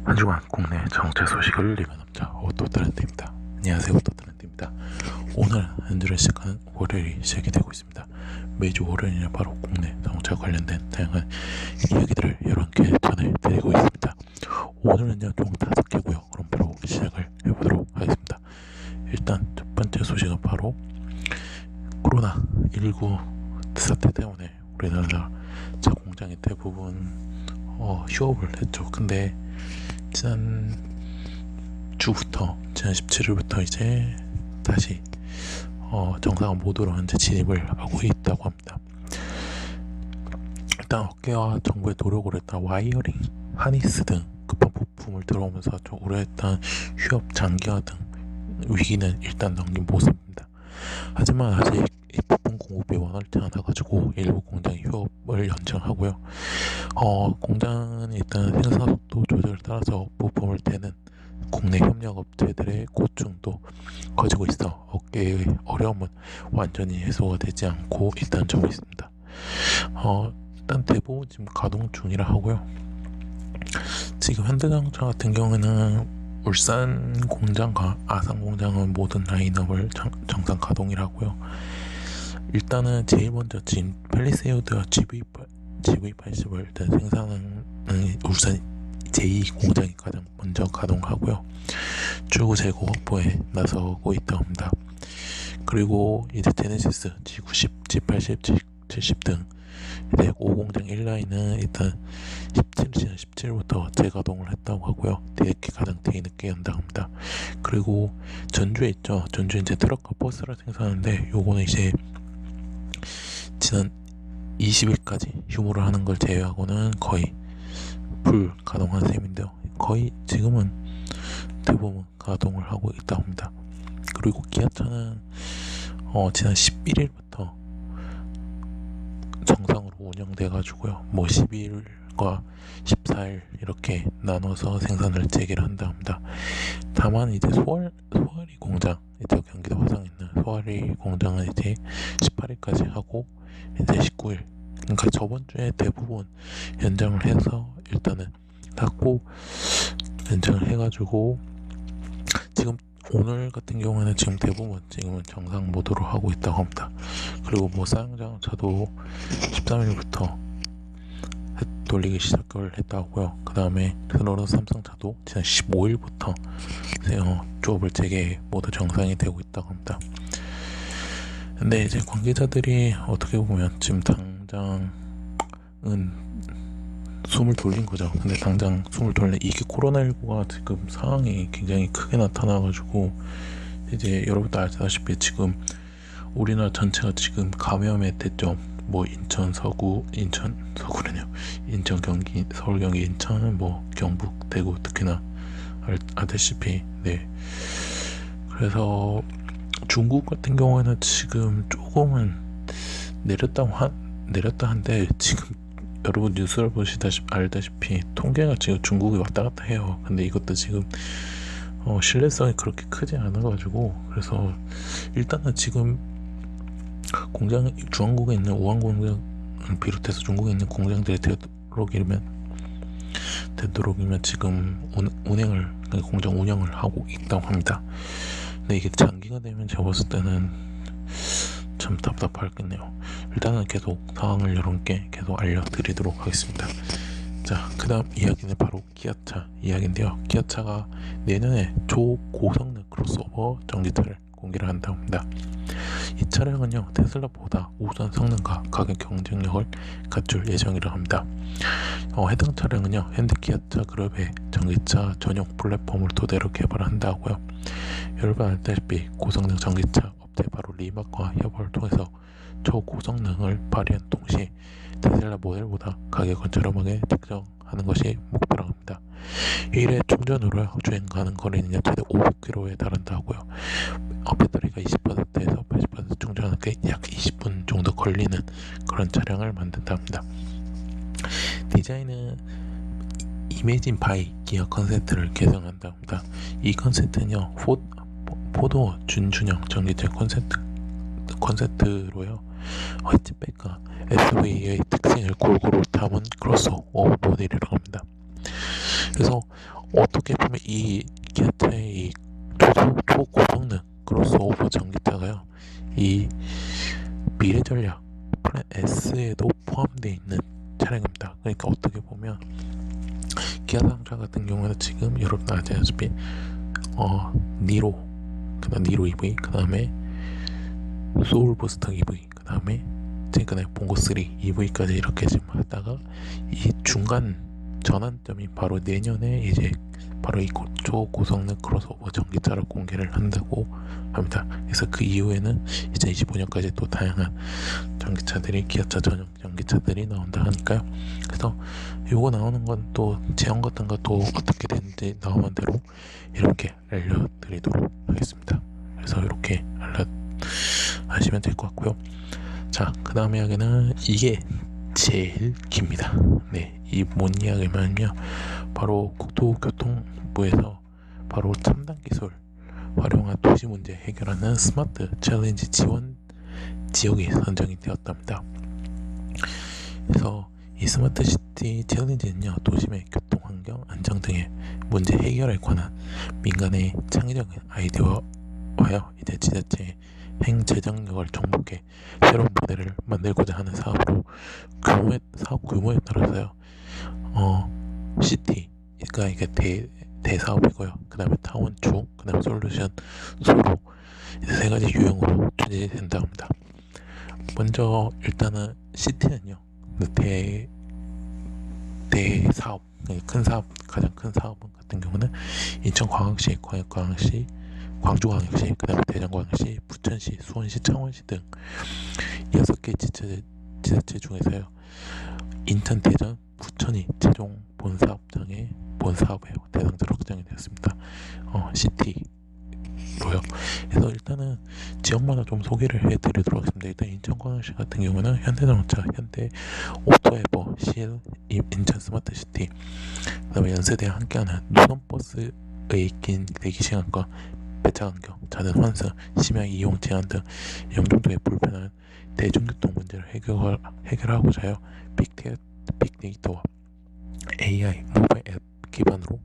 한 주간 국내 자동차 소식을 리뷰합니다. 오토트렌드입니다. 안녕하세요, 오토트렌드입니다. 오늘 한 주를 시작하는 월요일이 시작이 되고 있습니다. 매주 월요일은 바로 국내 자동차 관련된 다양한 이야기들을 여러분께 전해드리고 있습니다. 오늘은요 총 5개고요. 그럼 바로 시작을 해보도록 하겠습니다. 일단 첫 번째 소식은 바로 코로나19 사태 때문에 우리나라 차 공장이 대부분 휴업을 했죠. 근데 지난 17일부터 이제 다시 정상 모드로 현재 진입을 하고 있다고 합니다. 일단 업계와 정부의 노력을 했다 와이어링, 하니스 등 급한 부품을 들어오면서 좀 오래했던 휴업 장기화 등 위기는 일단 넘긴 모습입니다. 하지만 아직 이 부품 공급이 원활치 않아가지고 일부 공장이 휴업을 연장하고요. 공장은 일단 생산 속도 조절을 따라서 부품을 대는 국내 협력 업체들의 고충도 커지고 있어 업계의 어려움은 완전히 해소가 되지 않고 있다는 점이 있습니다. 일단 대부분 지금 가동 중이라 하고요. 지금 현대자동차 같은 경우에는 울산 공장과 아산 공장은 모든 라인업을 정상 가동이라고요. 일단은 제일 먼저 지금 팰리세이드와 GV80을 일단 생산하는 울산 제2공장이 가장 먼저 가동하고요. 출고 재고 확보에 나서고 있다고 합니다. 그리고 이제 제네시스 G90, G80, G70 등 이제 5공장 1라인은 일단 17부터 재가동을 했다고 하고요. 뒤늦게 가장 뒤늦게 연다고 합니다. 그리고 전주에 있죠. 전주 이제 트럭과 버스를 생산하는데 요거는 이제 지난 20일까지 휴무를 하는 걸 제외하고는 거의 불 가동한 셈인데요. 거의 지금은 대부분 가동을 하고 있다고 합니다. 그리고 기아차는 지난 11일부터 정상으로 운영돼 가지고요. 12일과 14일 이렇게 나눠서 생산을 재개를 한다고 합니다. 다만 이제 소아리 공장, 이제 경기도 화성에 있는 소아리 공장은 이제 18일까지 하고 이제 19일, 그러니까 저번 주에 대부분 연장을 해서 일단은 닫고 연장을 해가지고 지금 오늘 같은 경우에는 지금 대부분 지금은 정상 모드로 하고 있다고 합니다. 그리고 쌍용자동차도 13일부터 돌리기 시작을 했다고요. 그 다음에 스노런 삼성차도 지난 15일부터 조업을 재개 모두 정상이 되고 있다고 합니다. 근데 이제 관계자들이 어떻게 보면 지금 당장은 숨을 돌린 거죠. 근데 당장 숨을 돌린 이게 코로나19가 지금 상황이 굉장히 크게 나타나가지고 이제 여러분도 아시다시피 지금 우리나라 전체가 지금 감염의 대점 인천 경기 서울 경기 인천 경북 대구 특히나 아시다시피 그래서 중국 같은 경우에는 지금 조금은 내렸다 한데 지금 여러분 뉴스를 알다시피 통계가 지금 중국이 왔다 갔다 해요. 근데 이것도 지금 신뢰성이 그렇게 크지 않아가지고 그래서 일단은 지금 중앙국에 있는 우한 공장을 비롯해서 중국에 있는 공장들이 되도록이면 지금 공장 운영을 하고 있다고 합니다. 근데 이게 장기가 되면 제가 봤을 때는 참 답답하겠네요. 일단은 계속 상황을 여러분께 계속 알려드리도록 하겠습니다. 자, 그 다음 이야기는 바로 기아차 이야기인데요. 기아차가 내년에 초고성능 크로스오버 전기차를 공개를 한다고 합니다. 이 차량은요 테슬라보다 우수한 성능과 가격 경쟁력을 갖출 예정이라고 합니다. 해당 차량은요 현대기아차 그룹의 전기차 전용 플랫폼을 토대로 개발한다고요. 여러분 알다시피 고성능 전기차 업체 바로 리mak과 협업을 통해서 초고성능을 발휘한 동시에 테슬라 모델보다 가격을 저렴하게 책정하는 것이 목표라고 합니다. 1회 충전으로 주행 가능 거리는 최대 500km에 달한다고요. 배터리가 20%에서 80% 충전하는데 약 20분 정도 걸리는 그런 차량을 만든다 합니다. 디자인은 이매진 바이 기어 컨셉트를 개성한다 합니다. 이 컨셉트는요 포도 준준형 전기차 컨셉트로요 해치백과 SUV의 특징을 골고루 담은 크로스오버 모델이라고 합니다. 그래서 어떻게 보면 이 기아차의 이 초고성능 크로스오버 전기차가요, 이 미래 전략 플랜 S에도 포함되어 있는 차량입니다. 그러니까 어떻게 보면 기아 상사 같은 경우는 지금 여러분 아시다시피 니로, 그다음 니로 EV, 그다음에 소울 부스터 EV, 그다음에 최근에 봉고 3 EV까지 이렇게 지금 하다가 이 중간 전환점이 바로 내년에 이제 바로 이 초고성능 크로스오버 전기차를 공개를 한다고 합니다. 그래서 그 이후에는 2025년까지 또 다양한 전기차들이, 기아차 전용 전기차들이 나온다 하니까요. 그래서 요거 나오는 건 또 제형 같은 것도 어떻게 되는지 나오는 대로 이렇게 알려드리도록 하겠습니다. 그래서 이렇게 아시면 될 것 같고요. 자, 그 다음 이야기는 이게 제일 깁니다. 네, 이 뭔 이야기냐면요, 바로 국토교통부에서 바로 첨단 기술 활용한 도시 문제 해결하는 스마트 챌린지 지원 지역이 선정이 되었답니다. 그래서 이 스마트 시티 챌린지는요, 도심의 교통 환경 안정 등의 문제 해결에 관한 민간의 창의적인 아이디어와요, 이제 지자체의 행재정력을 정복해 새로운 모델을 만들고자 하는 사업으로 사업 규모에 따라서요, 시티가 이게 대사업이고요. 그 다음에 타원축, 그 다음에 솔루션, 소로, 세 가지 유형으로 추진된다고 합니다. 먼저 일단은 시티는요, 대사업, 큰 사업, 가장 큰 사업 같은 경우는 인천광역시, 광역광역시, 광주광역시, 그 다음에 대전광역시, 부천시, 수원시, 창원시 등 6개 지자체 중에서요, 인천, 대전, 부천이 최종 본사업의 대상자로 확정이 되었습니다. 시티로요. 그래서 일단은 지역마다 좀 소개를 해드리도록 하겠습니다. 일단 인천광역시 같은 경우는 현대자동차, 현대오토에버, CL, 인천 스마트시티, 그 다음에 연세대와 함께하는 노선버스의 긴 대기시간과 배차 간격, 잦은 환승, 심야 이용 제한 등 영종도의 불편한 대중교통 문제를 해결하고자 하여 빅데이터와 AI 모바일 앱 기반으로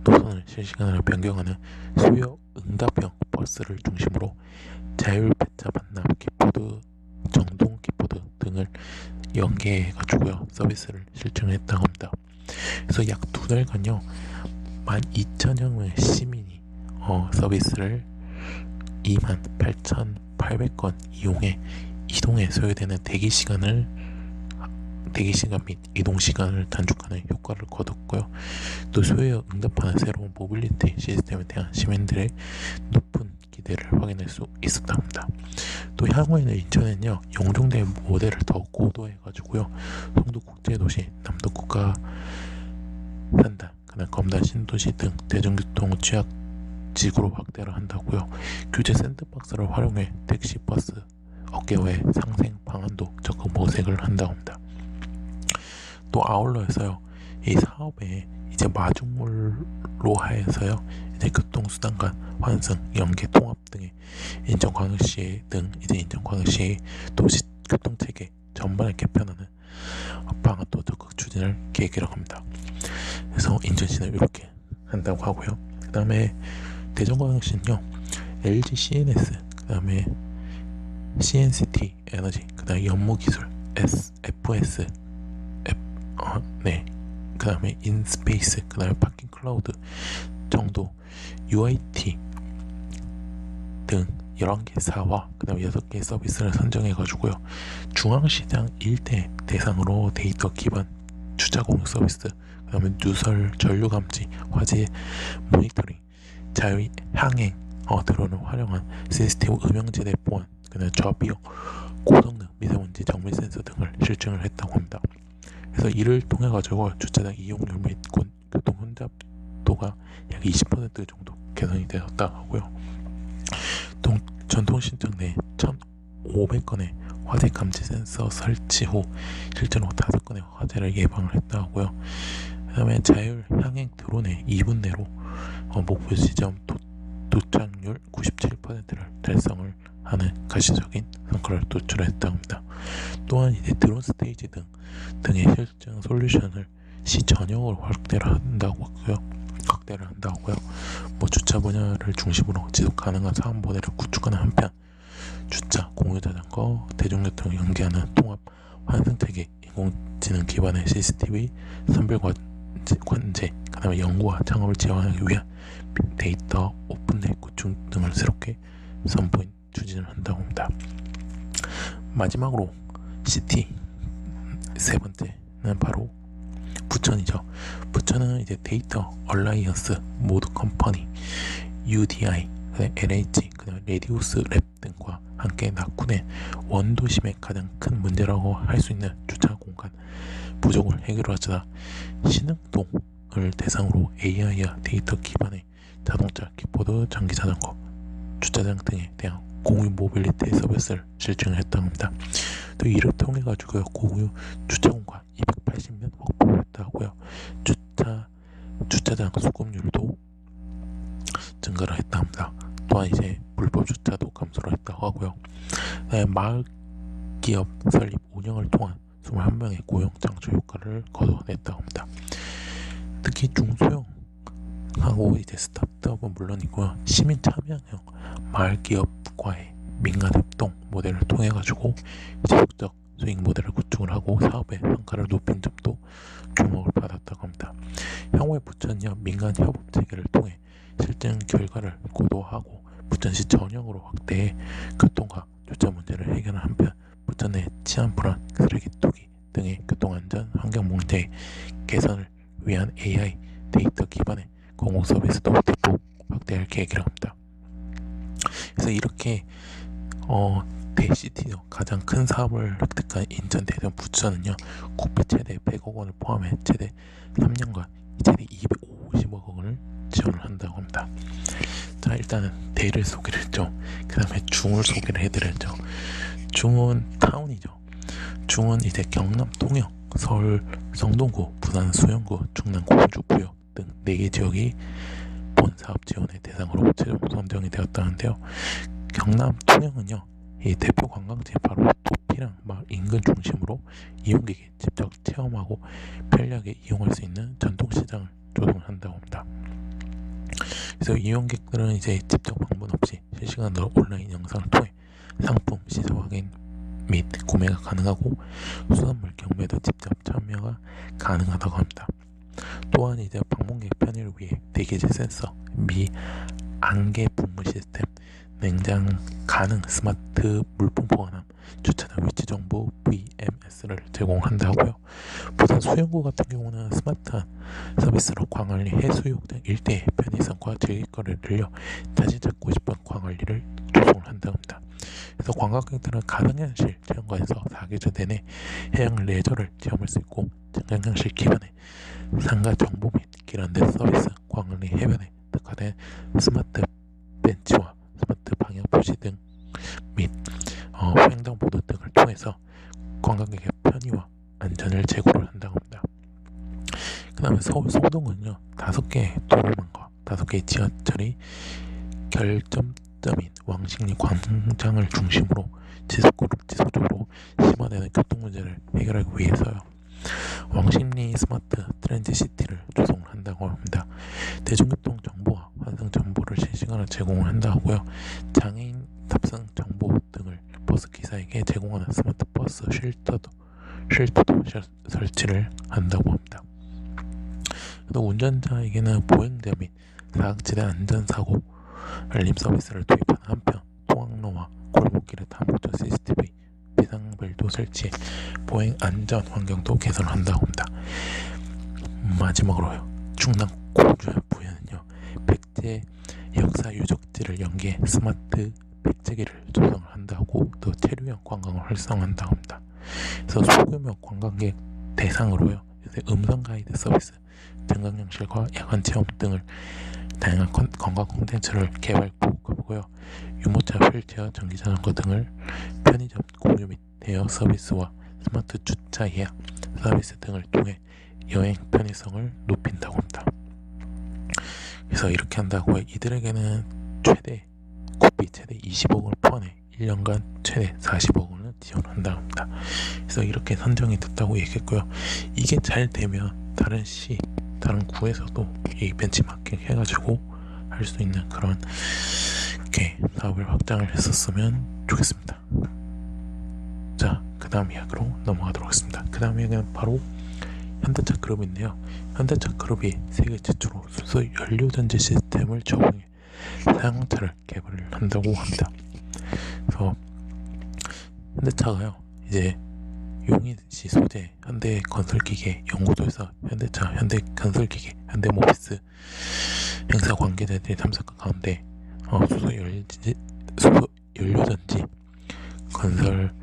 노선을 실시간으로 변경하는 수요 응답형 버스를 중심으로 자율 배차 반납 키포드, 정동 키포드 등을 연계해가지고요, 서비스를 실증했다고 합니다. 그래서 약 2달간요 12,000명의 시민이 서비스를 28,800건 이용해 이동에 소요되는 대기시간 및 이동시간을 단축하는 효과를 거뒀고요. 또 소요에 응답하는 새로운 모빌리티 시스템에 대한 시민들의 높은 기대를 확인할 수 있었다고 합니다. 또 향후에는 인천은요, 영종도의 모델을 더 고도해가지고요, 송도국제도시, 남도국가 산단, 그다음 검단 신도시 등 대중교통 취약 지구로 확대를 한다고요. 규제 샌드박스를 활용해 택시, 버스 업계와의 상생 방안도 적극 모색을 한다고 합니다. 또 아울러 해서요, 이 사업에 이제 마중물로 하여서요, 이제 교통수단 간 환승, 연계, 통합 등의 인천광역시 도시 교통체계 전반을 개편하는 방안도 적극 추진을 계획이라고 합니다. 그래서 인천시는 이렇게 한다고 하고요. 그 다음에 대전광역시는요, LG CNS, 그 다음에 CNCT 에너지, 그 다음에 연모기술, FS, 그 다음에 인스페이스, 그 다음에 파킹 클라우드, 정도, UIT 등 11개사와 그 다음에 6개의 서비스를 선정해가지고요, 중앙시장 일대 대상으로 데이터 기반 주차 공유 서비스, 그 다음에 누설 전류 감지, 화재 모니터링, 자율 항행 드론을 활용한 CCTV 음영지대 보안, 그 다음에 저비용 고성능 미세먼지 정밀 센서 등을 실증을 했다고 합니다. 그래서 이를 통해 가지고 주차장 이용률 및 교통 혼잡도가 약 20% 정도 개선이 되었다고 하고요. 전통시장 내 1,500건의 화재 감지 센서 설치 후 실제로 5건의 화재를 예방을 했다고 하고요. 그 다음에 자율 향행 드론의 2분 내로 목표 지점 도착률 97%를 달성을 하는 가시적인 성과를 도출했다고 합니다. 또한 이제 드론 스테이지 등의 실증 솔루션을 시 전역으로 확대를 한다고 하고요. 뭐 주차 분야를 중심으로 지속 가능한 사업 모델을 구축하는 한편 주차, 공유자전거, 대중교통을 연계하는 통합 환승체계, 인공지능 기반의 CCTV, 선별 관제, 그다음에 연구와 창업을 지원하기 위한 빅데이터 오픈넷 구축 등을 새롭게 선보인 추진을 한다고 합니다. 마지막으로 시티 세 번째는 바로 부천이죠. 부천은 이제 데이터 얼라이언스 모드 컴퍼니 UDI, LH, 레디우스 랩 등과 함께 낙후된 원도심의 가장 큰 문제라고 할 수 있는 주차 공간 부족을 해결하자 신흥동을 대상으로 AI와 데이터 기반의 자동차, 킥보드, 전기자전거, 주차장 등에 대한 공유 모빌리티 서비스를 실증을 했다고 합니다. 또 이를 통해 가지고 공유 주차 공간 280년 확보를 했다고요. 주차장 수급률도 증가를 했다 합니다. 또한 이제 불법 주차도 감소를 했다고 하고요. 마을 기업 설립 운영을 통한 21명의 고용 창출 효과를 거둬냈다고 합니다. 특히 중소형하고 이제 스타트업은 물론이고요. 시민 참여형 마을 기업과의 민간 협동 모델을 통해 가지고 지속적 수익 모델을 구축을 하고 사업의 성과를 높인 점도 주목을 받았다고 합니다. 향후에 부천이와 민간 협업 체계를 통해 실증 결과를 고도화하고 부천시 전역으로 확대해 교통과 주차 문제를 해결하는 한편 부천 내 치안 불안, 쓰레기 투기 등의 교통안전, 환경 문제 개선을 위한 AI 데이터 기반의 공공 서비스도 대폭 확대할 계획이라고 합니다. 그래서 이렇게 대시티죠. 가장 큰 사업을 획득한 인천, 대전, 부천은요 국비 최대 100억 원을 포함해 최대 3년간 최대 250억 원을 지원을 한다고 합니다. 자, 일단은 대를 소개를 했죠. 그 다음에 중을 소개를 해드렸죠. 중은 타운이죠. 중은 이제 경남 통영, 서울 성동구, 부산 수영구, 충남 공주, 부여 등 4개 지역이 본 사업 지원의 대상으로 최종 선정이 되었다는데요. 경남 통영은요 이 대표 관광지 바로 도피랑 마을 인근 중심으로 이용객이 직접 체험하고 편리하게 이용할 수 있는 전통시장을 조성한다고 합니다. 그래서 이용객들은 이제 직접 방문 없이 실시간으로 온라인 영상을 통해 상품 시세 확인 및 구매가 가능하고 수산물 경매도 직접 참여가 가능하다고 합니다. 또한 이제 방문객 편의를 위해 대기질 센서, 미 안개 분무 시스템, 냉장 가능 스마트 물품 보관함, 주차장 위치 정보 VMS를 제공한다고요. 부산 수영구 같은 경우는 스마트한 서비스로 광안리 해수욕 등 일대의 편의성과 즐길거리를 늘려 다시 찾고 싶은 광안리를 조성을 한다고 합니다. 그래서 관광객들은 가상현실 체험관에서 4계절 내내 해양 레저를 체험할 수 있고 증강현실 기반의 상가 정보 및 길 안내 서비스, 광안리 해변에 특화된 스마트 벤치와 스마트 방향 표시 등 및 횡단보도 등을 통해서 관광객의 편의와 안전을 제고를 한다고 합니다. 그 다음에 서울 성동은요 5개의 도로망과 5개의 지하철이 결점점인 왕십리 광장을 중심으로 지속적으로 심화되는 교통 문제를 해결하기 위해서요 왕십리 스마트 트렌드 시티를 조성을 한다고 합니다. 대중교통 정보와 환승 정보를 실시간으로 제공을 한다고요. 장애인 탑승 정보 등을 버스 기사에게 제공하는 스마트 버스 쉘터도 설치를 한다고 합니다. 또 운전자에게는 보행자 및 사각지대 안전사고 알림 서비스를 도입하는 한편 통학로와 골목길에 다목적 CCTV 비상벨도 설치해 보행 안전 환경도 개선을 한다고 합니다. 마지막으로요. 충남 공주 부여는요. 백제 역사 유적지를 연계해 스마트 백제기를 조성을 한다고 또 체류형 관광을 활성화한다고 합니다. 그래서 소규모 관광객 대상으로요. 음성 가이드 서비스, 증강현실과 야간 체험 등을 다양한 관광 콘텐츠를 개발 보급하고요. 유모차 휠체어, 전기자전거 등을 편의점 공유 및 대여 서비스와 스마트 주차 예약 서비스 등을 통해 여행 편의성을 높인다고 합니다. 그래서 이렇게 한다고 이들에게는 국비 최대 20억 원을 포함해 1년간 최대 40억 원을 지원한다고 합니다. 그래서 이렇게 선정이 됐다고 얘기했고요. 이게 잘 되면 다른 구에서도 이 벤치마킹 해가지고 할 수 있는 그런 게 사업을 확장을 했었으면 좋겠습니다. 자, 그 다음 이야기로 넘어가도록 하겠습니다. 그 다음 이야기는 바로 현대차 그룹인데요. 현대차 그룹이 세계 최초로 수소 연료전지 시스템을 적용해 사용차를 개발을 한다고 합니다. 그래서 현대차가요, 이제 용인시 소재 현대건설기계 연구소에서 현대차, 현대건설기계, 현대모비스 행사 관계자들이 참석한 가운데 수소 연료전지 건설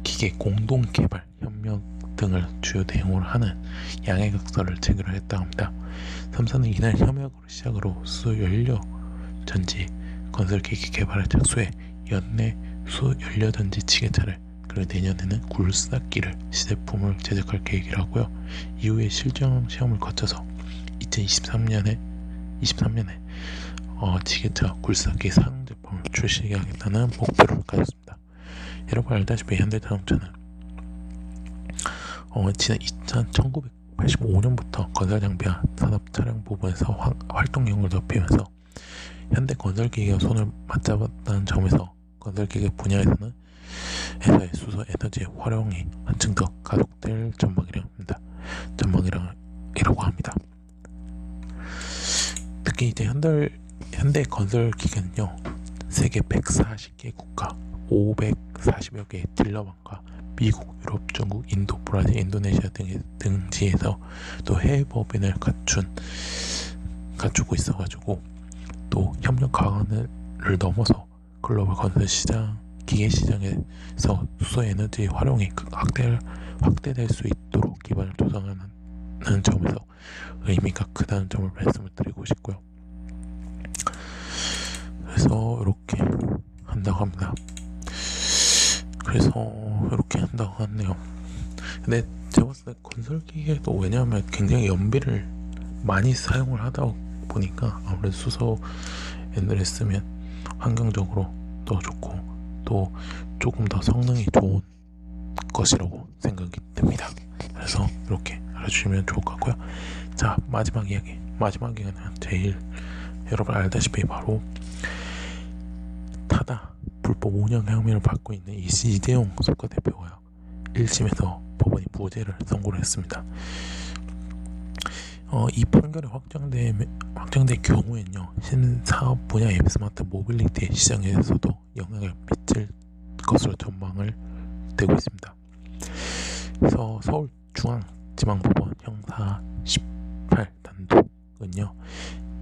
기계 공동 개발 협력 등을 주요 내용으로 하는 양해각서를 체결을 했다고 합니다. 3사는 이날 협약으로 시작으로 수소 연료 전지 건설 기계 개발에 착수해 연내 수소 연료 전지 지게차를, 그리고 내년에는 굴삭기를 시제품을 제작할 계획이라고요. 이후에 실증 시험을 거쳐서 2023년에 지게차 굴삭기 상용 제품을 출시하겠다는 목표를 가졌습니다. 여러분 알다시피 현대자동차는 지난 1985년부터 건설 장비와 산업 차량 부분에서 활동력을 높이면서 현대 건설기계가 손을 맞잡았다는 점에서 건설기계 분야에서는 회사의 수소 에너지의 활용이 한층 더 가속될 전망이라고 합니다. 특히 이제 현대 건설기계는요, 세계 140개 국가 540여 개의 딜러방과 미국, 유럽, 중국, 인도, 브라질, 인도네시아 등지에서 또 해외 법인을 갖추고 있어가지고 또 협력 강화를 넘어서 글로벌 건설 시장, 기계 시장에서 수소 에너지 활용이 확대될 수 있도록 기반을 조성하는 점에서 의미가 크다는 점을 말씀을 드리고 싶고요. 그래서 이렇게 한다고 합니다. 그래서 이렇게 한다고 하네요. 근데 제가 봤을 때 건설기계도, 왜냐하면 굉장히 연비를 많이 사용을 하다 보니까 아무래도 수소 에너지를 쓰면 환경적으로 더 좋고 또 조금 더 성능이 좋은 것이라고 생각이 듭니다. 그래서 이렇게 알아주시면 좋을 것 같고요. 자, 마지막 이야기는 제일 여러분 알다시피 바로 타다 불법 운영 혐의를 받고 있는 이재용 소카 대표가 1심에서 법원이 무죄를 선고를 했습니다. 이 판결이 확정될 경우에는요, 신사업 분야의 스마트 모빌리티 시장에서도 영향을 미칠 것으로 전망을 되고 있습니다. 그래서 서울중앙지방법원 형사 18단독은요,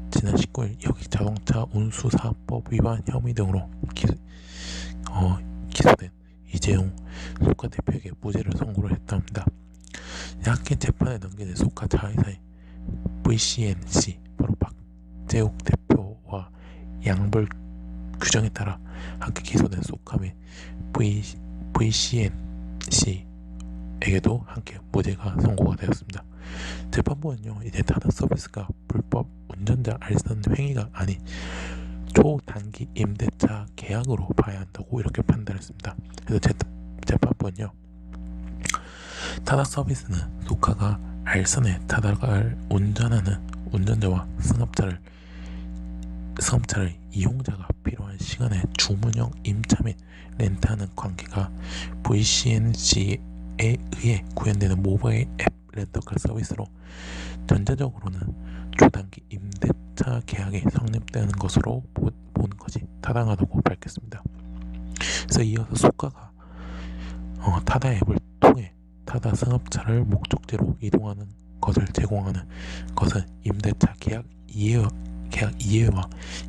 지난 19일 여객 자동차 운수사법 위반 혐의 등으로 기소된 이재용 소카 대표에게 무죄를 선고를 했답니다. 약계 재판에 넘겨진 소카 자회사의 VCNC, 바로 박재욱 대표와 양벌 규정에 따라 함께 기소된 소카 및 VCNC에게도 함께 무죄가 선고가 되었습니다. 재판부는요, 이제 타다 서비스가 불법 운전자 알선 행위가 아닌 초단기 임대차 계약으로 봐야 한다고 이렇게 판단했습니다. 그래서 재판부는요, 타다 서비스는 소카가 알선에 타다를 운전하는 운전자와 승합차를 이용자가 필요한 시간에 주문형 임차 및 렌트하는 관계가 VCNC에 의해 구현되는 모바일 앱 렌터카 서비스로 전체적으로는 초단기 임대차 계약이 성립되는 것으로 보는 것이 타당하다고 밝혔습니다. 그래서 이어서 소카가 타다 앱을 통해 타다 승합차를 목적지로 이동하는 것을 제공하는 것은 임대차 계약 이해와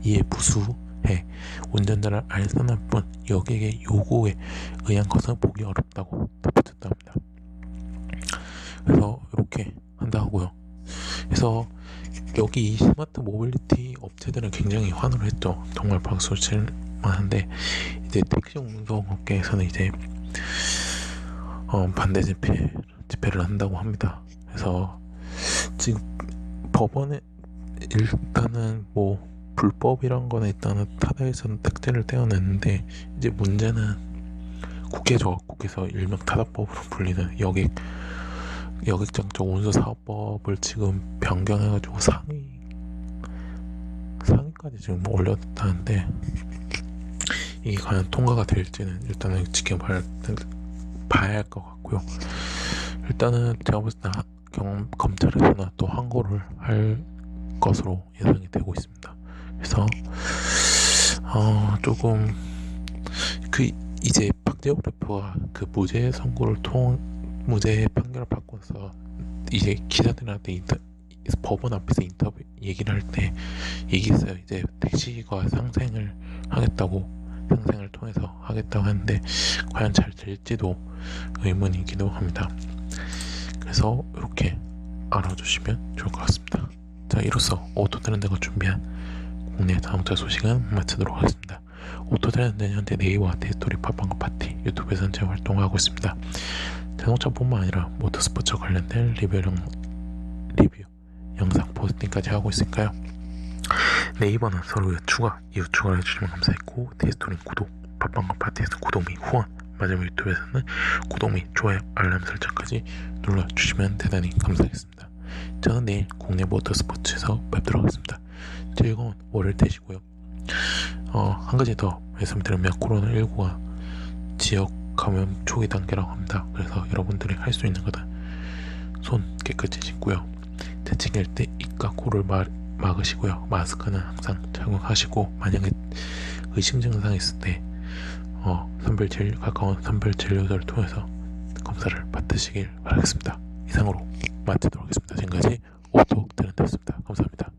이해 부수해 운전자를 알선할 뿐 여객의 요구에 의한 것은 보기 어렵다고 덧붙였다 합니다. 그래서 이렇게 한다 하고요. 그래서 여기 이 스마트 모빌리티 업체들은 굉장히 환호를 했죠. 정말 박수 칠 만한데, 이제 택시 운송업계에서는 이제 반대 집회를 한다고 합니다. 그래서 지금 법원에 일단은 뭐 불법이란 거는 일단은 타다에서는 딱지를 떼어냈는데, 이제 문제는 국회에서 일명 타다법으로 불리는 여객 여객장적 운수 사업법을 지금 변경해가지고 상위까지 지금 올렸다는데 이게 과연 통과가 될지는 일단은 지켜봐야 할 것 같고요. 일단은 제가 봤을 때 검찰에서는 또 항고를 할 것으로 예상이 되고 있습니다. 그래서 조금 이제 박재욱 대표가 그 무죄 판결을 받고서 이제 기자들한테 법원 앞에서 인터뷰 얘기를 할 때 얘기했어요. 이제 택시가 상생을 통해서 하겠다고 하는데 과연 잘 될지도 의문이기도 합니다. 그래서 이렇게 알아주시면 좋을 것 같습니다. 자, 이로써 오토트렌드가 준비한 국내 자동차 소식은 마치도록 하겠습니다. 오토트렌드는 현재 네이버와 데이스토리 팟빵과 파티, 유튜브에서는 제 활동을 하고 있습니다. 자동차뿐만 아니라 모터스포츠와 관련된 리뷰 영상 포스팅까지 하고 있으니까요. 네이버는 서로 이웃 추가를 해주시면 감사했고, 데이스토리는 구독, 팟빵과 파티에서 구독 및 후원, 마지막 유튜브에서는 구독 및 좋아요, 알람 설정까지 눌러주시면 대단히 감사하겠습니다. 저는 내일 국내 모터스포츠에서 뵙도록 하겠습니다. 즐거운 월요일 되시고요. 한 가지 더 말씀드리면 코로나19가 지역 감염 초기 단계라고 합니다. 그래서 여러분들이 할 수 있는 것은 손 깨끗이 씻고요. 대칭일 때 입과 코를 막으시고요. 마스크는 항상 착용하시고, 만약에 의심 증상이 있을 때 가까운 선별진료소를 통해서 검사를 받으시길 바라겠습니다. 이상으로 마치도록 하겠습니다. 지금까지 오토트렌드였습니다. 감사합니다.